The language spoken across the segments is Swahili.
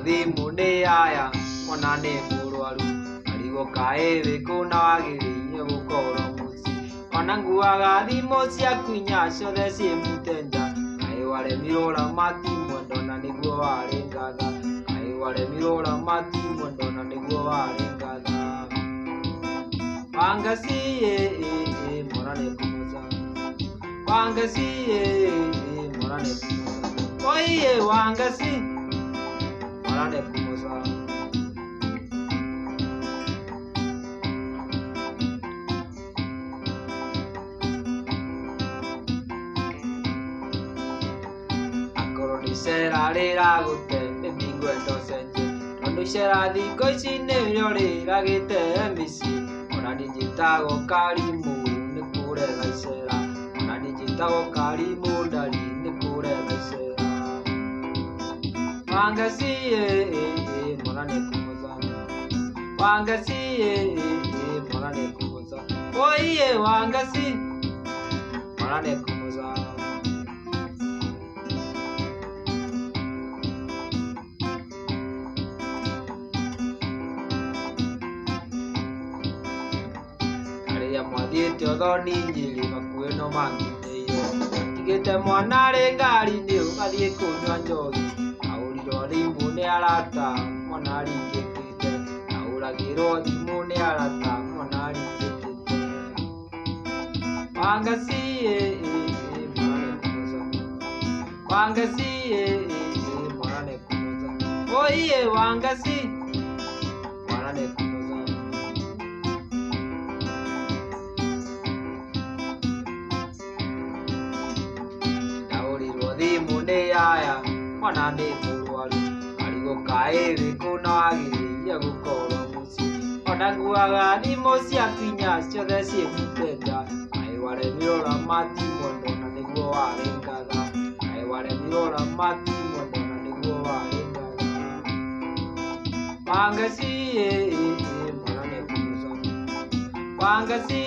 rodi munde aya monane murwaru arigo kae bekuna wagiriye gukora musi onangu agadi mocia kwinya ciothe cie mutenja kae wale mirora mati mwendona niguo wari ngatha kae wale mirora mati mwendona niguo wari ngatha wangasi monane kumoza wangasi monane kumoza oye wangasi monane kumoza Sera rira gute mbingu endosenje tondu sera thiko ici nĩrĩo rĩragĩte mĩciĩ ona niĩ njĩtagwo Karimũ nĩ kũrega icera ona niĩ njĩtagwo Karimũ ndari nĩ kũrega icera wangasi monane kumoza wangasi monane kumoza oiye wangasi monane kumoza mwathiĩte ũthoni njĩrĩ makuĩ no mangĩteire tigĩte mwana arĩ ngari-inĩ ũgathiĩ kũnyua njohi ahũrirwo thimũ nĩ arata mwana aringĩkĩte ahũragĩrwo thimũ nĩ arata mwana aringĩkĩte wangasi monane kumoza wangasi monane kumoza oiye wangasi monane kumoza munde aya mwana nĩ mũrwaru arigo kaĩ bekuna wagiriye gukora muci onanguaga thimũ cia kwinya ciothe cie mutenja kaĩ wale mirora mati mwendona nĩguo wari ngatha kaĩ wale mirora mati mwendona nĩguo wari ngatha wangasi monane kumoza wangasi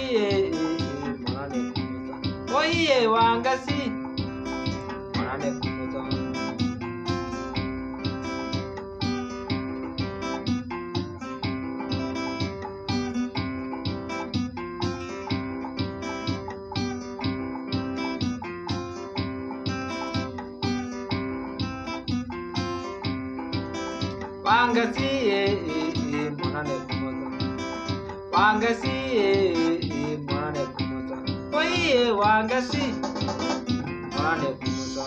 monane kumoza oiye wangasi monane kumoza wangasi monane kumoza wangasi monane kumoza oiye wangasi monane kumoza